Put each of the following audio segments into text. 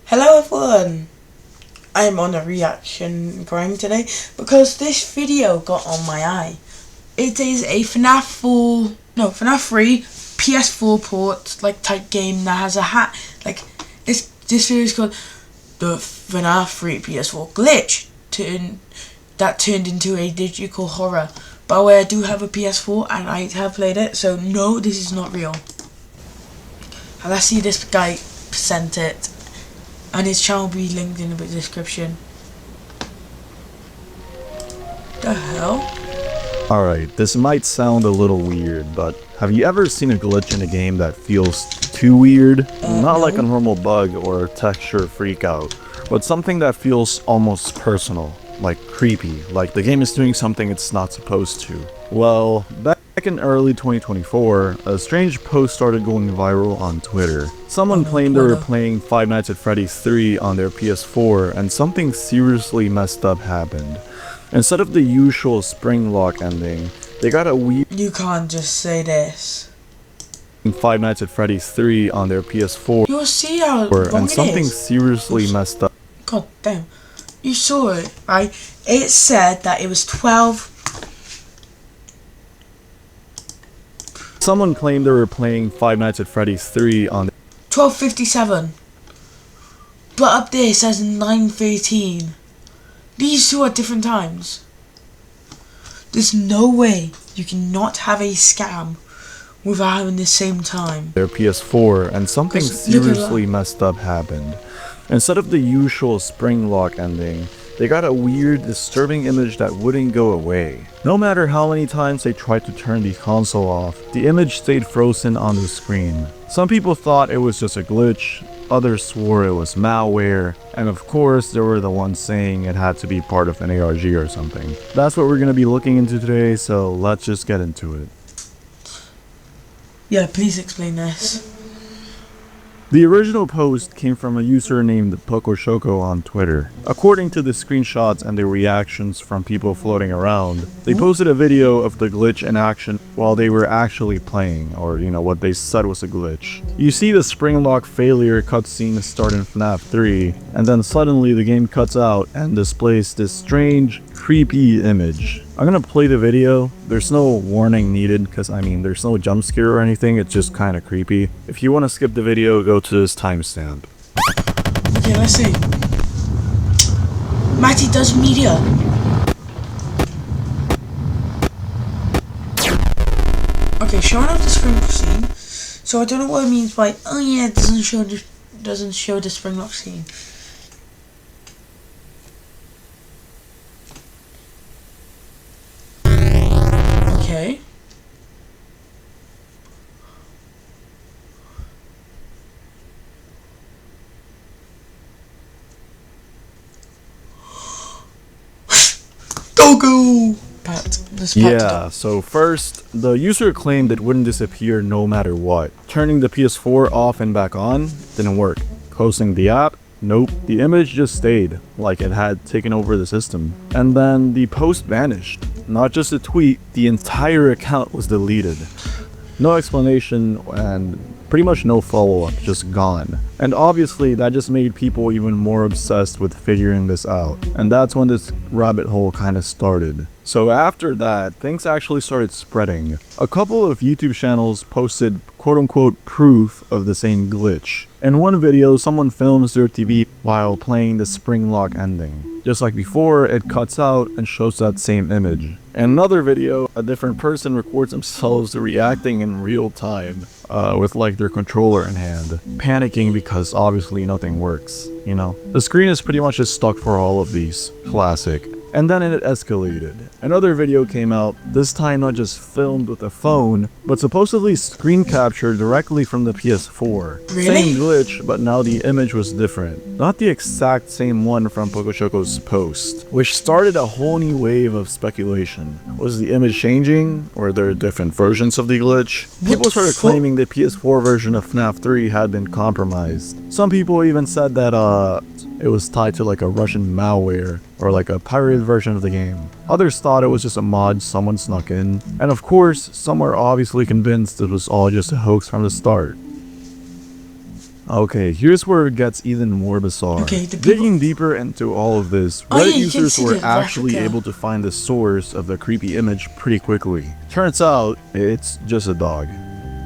Hello everyone, I'm on a reaction grind today because this video got on my eye. It is a Fnaf 3 PS4 port type game that has a hat. This video is called the Fnaf 3 PS4 Glitch that turned into a digital horror. By the way, I do have a PS4 and I have played it, so no, this is not real. And let's see, this guy sent it. And his channel will be linked in the description. The hell? Alright, this might sound a little weird, but have you ever seen a glitch in a game that feels too weird? Not no. like a normal bug or a texture freakout, but something that feels almost personal, like creepy, like the game is doing something it's not supposed to. Well, back in early 2024, a strange post started going viral on Twitter. Someone claimed they were playing Five Nights at Freddy's 3 on their PS4 and something seriously messed up happened. Instead of the usual spring lock ending, they got a weird... You can't just say this. Five Nights at Freddy's 3 on their PS4 You'll see how wrong and something it is. seriously messed up. God damn. You saw it, right? It said that it was 12... Someone claimed they were playing Five Nights at Freddy's 3 on 12:57. But up there it says 9:13. These two are different times. There's no way you cannot have a scam without having the same time. Their PS4 and something seriously messed up happened. Instead of the usual spring lock ending, they got a weird, disturbing image that wouldn't go away. No matter how many times they tried to turn the console off, the image stayed frozen on the screen. Some people thought it was just a glitch, others swore it was malware, and of course there were the ones saying it had to be part of an ARG or something. That's what we're going to be looking into today, so let's just get into it. Yeah, please explain this. The original post came from a user named Pocoshoko on Twitter. According to the screenshots and the reactions from people floating around, they posted a video of the glitch in action while they were actually playing, or what they said was a glitch. You see the spring lock failure cutscene start in Fnaf 3, and then suddenly the game cuts out and displays this strange, creepy image. I'm gonna play the video. There's no warning needed because there's no jump scare or anything, it's just kinda creepy. If you wanna skip the video, go to this timestamp. Okay, let's see. Matty does media. Okay, showing off the spring scene. So I don't know what it means by it doesn't show the spring lock scene. Okay. Dogo! Yeah, so first, the user claimed it wouldn't disappear no matter what. Turning the PS4 off and back on didn't work. Closing the app, nope. The image just stayed, like it had taken over the system. And then the post vanished. Not just a tweet, the entire account was deleted. No explanation and pretty much no follow-up, just gone. And obviously that just made people even more obsessed with figuring this out. And that's when this rabbit hole kind of started. So after that, things actually started spreading. A couple of YouTube channels posted quote-unquote proof of the same glitch. In one video, someone films their TV while playing the spring lock ending. Just like before, it cuts out and shows that same image. In another video, a different person records themselves reacting in real time, with their controller in hand, panicking because obviously nothing works, The screen is pretty much just stuck for all of these. Classic. And then it escalated. Another video came out, this time not just filmed with a phone, but supposedly screen captured directly from the PS4. Really? Same glitch, but now the image was different. Not the exact same one from Pokoshoko's post, which started a whole new wave of speculation. Was the image changing? Or there different versions of the glitch? People started claiming the PS4 version of Fnaf 3 had been compromised. Some people even said that it was tied to a Russian malware or a pirated version of the game. Others thought it was just a mod someone snuck in. And of course, some were obviously convinced it was all just a hoax from the start. Okay, here's where it gets even more bizarre. Okay, Digging deeper into all of this, Oh, Reddit yeah, users were actually replica. able to find the source of the creepy image pretty quickly. Turns out, it's just a dog.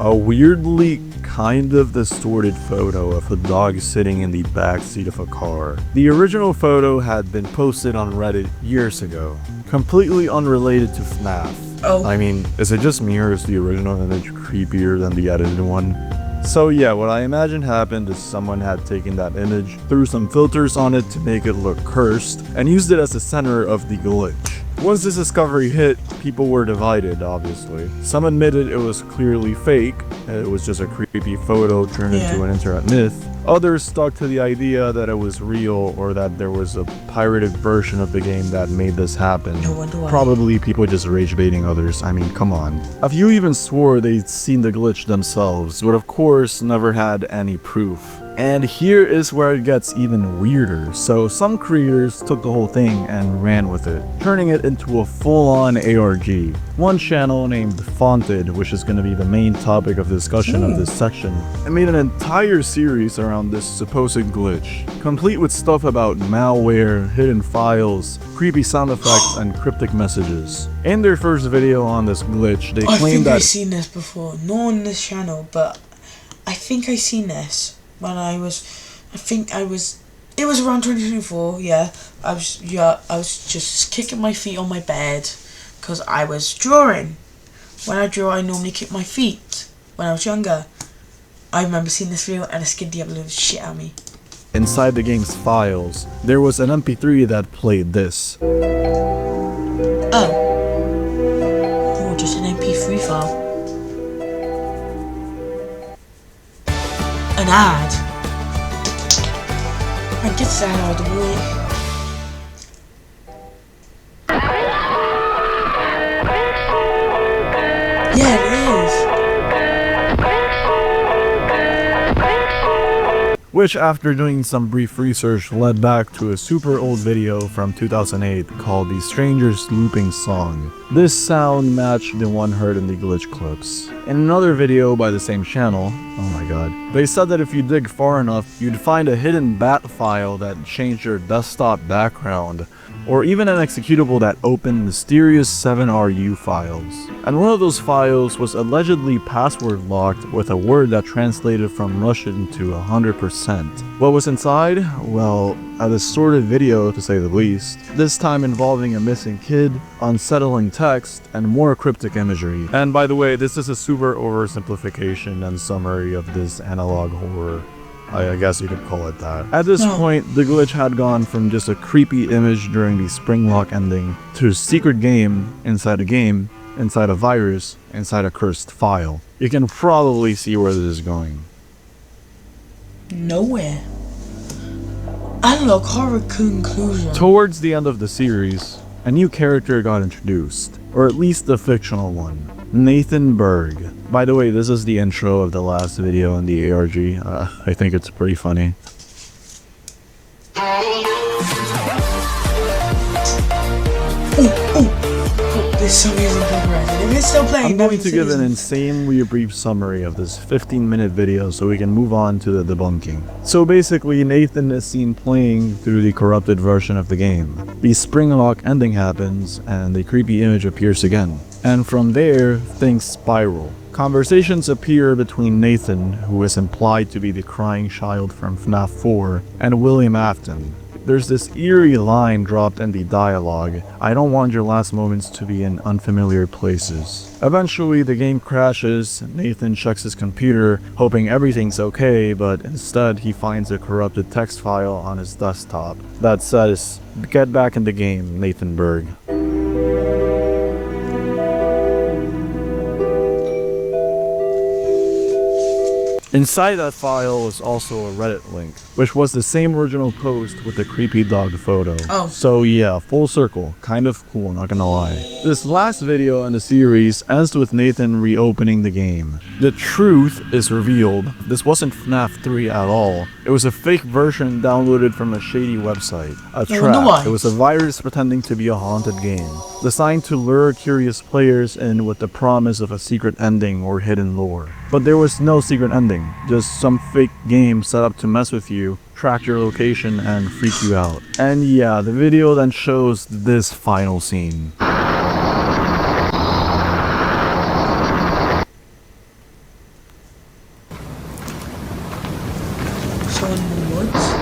A weirdly kind of distorted photo of a dog sitting in the backseat of a car. The original photo had been posted on Reddit years ago, completely unrelated to Fnaf. Oh. I mean, is it just me or is the original image creepier than the edited one? So yeah, what I imagine happened is someone had taken that image, threw some filters on it to make it look cursed, and used it as the center of the glitch. Once this discovery hit, people were divided, obviously. Some admitted it was clearly fake, and it was just a creepy photo turned into an internet myth. Others stuck to the idea that it was real or that there was a pirated version of the game that made this happen. No wonder why. Probably people just rage baiting others, I mean, come on. A few even swore they'd seen the glitch themselves, but of course never had any proof. And here is where it gets even weirder. So some creators took the whole thing and ran with it, turning it into a full-on ARG. One channel named Fonted, which is going to be the main topic of discussion of this section, and made an entire series around this supposed glitch, complete with stuff about malware, hidden files, creepy sound effects, and cryptic messages. In their first video on this glitch, they claimed that I've seen this before, not on this channel, but I think I've seen this. When it was around 2024, yeah. I was just kicking my feet on my bed because I was drawing. When I draw, I normally kick my feet when I was younger. I remember seeing this video and it scared the absolute shit out of me. inside the game's files, there was an MP3 that played this. Oh, just an MP3 file. An ad. I get that out of the way. Yeah, it is. Which, after doing some brief research, led back to a super old video from 2008 called The Stranger's Looping Song. This sound matched the one heard in the glitch clips. In another video by the same channel, oh my god, they said that if you dig far enough, you'd find a hidden bat file that changed your desktop background, or even an executable that opened mysterious 7RU files. And one of those files was allegedly password locked with a word that translated from Russian to 100%. What was inside? Well, a distorted video to say the least, this time involving a missing kid, unsettling text, and more cryptic imagery. And by the way, this is a super oversimplification and summary of this analog horror. I guess you could call it that. At this point, the glitch had gone from just a creepy image during the Springlock ending to a secret game, inside a virus, inside a cursed file. You can probably see where this is going. Nowhere. Analog horror conclusion. Towards the end of the series, a new character got introduced, or at least the fictional one. Nathan Berg. By the way, this is the intro of the last video in the ARG. I think it's pretty funny. This song isn't progressing. If it's still playing, I'm going to give an insanely brief summary of this 15-minute video so we can move on to the debunking. So basically, Nathan is seen playing through the corrupted version of the game. The Springlock ending happens, and the creepy image appears again. And from there, things spiral. Conversations appear between Nathan, who is implied to be the crying child from Fnaf 4, and William Afton. There's this eerie line dropped in the dialogue, "I don't want your last moments to be in unfamiliar places." Eventually, the game crashes. Nathan checks his computer, hoping everything's okay, but instead he finds a corrupted text file on his desktop that says, "Get back in the game, Nathan Berg." Inside that file is also a Reddit link, which was the same original post with the creepy dog photo. So yeah, full circle, kind of cool, not gonna lie. This last video in the series ends with Nathan reopening the game. The truth is revealed. This wasn't Fnaf 3 at all. It was a fake version downloaded from a shady website. A trap. It was a virus pretending to be a haunted game, designed to lure curious players in with the promise of a secret ending or hidden lore. But there was no secret ending, just some fake game set up to mess with you, track your location, and freak you out. And yeah, the video then shows this final scene. So in the woods.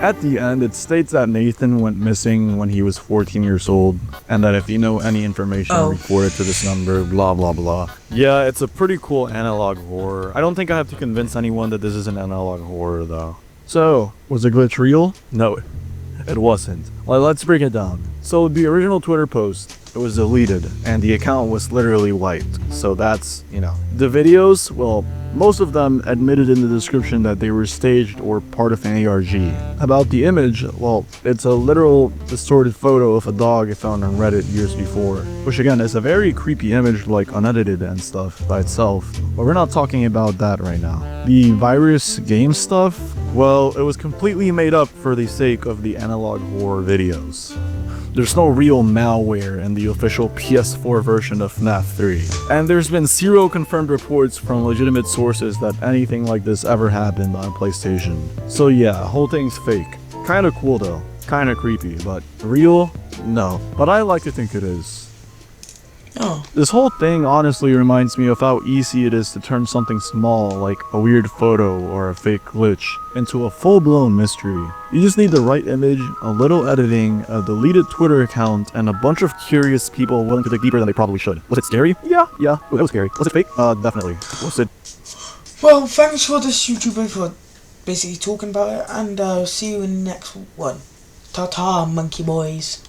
At the end, it states that Nathan went missing when he was 14 years old, and that if you know any information, report it to this number, blah blah blah. Yeah, it's a pretty cool analog horror. I don't think I have to convince anyone that this is an analog horror though. So, was the glitch real? No, it wasn't. Well, let's break it down. So the original Twitter post, it was deleted, and the account was literally wiped. So that's, The videos, well, most of them admitted in the description that they were staged or part of an ARG. About the image, well, it's a literal distorted photo of a dog I found on Reddit years before, which again is a very creepy image, like unedited and stuff by itself, but we're not talking about that right now. The virus game stuff, well, it was completely made up for the sake of the analog horror videos. There's no real malware in the official PS4 version of Fnaf 3. And there's been zero confirmed reports from legitimate sources that anything like this ever happened on PlayStation. So yeah, whole thing's fake. Kinda cool though. Kinda creepy, but real? No. But I like to think it is. Oh. This whole thing honestly reminds me of how easy it is to turn something small, like a weird photo or a fake glitch, into a full-blown mystery. You just need the right image, a little editing, a deleted Twitter account, and a bunch of curious people willing to dig deeper than they probably should. Was it scary? Yeah. Ooh, that was scary. Was it fake? Definitely. Was it? Well, thanks for this YouTuber for basically talking about it, and see you in the next one. Ta-ta, monkey boys.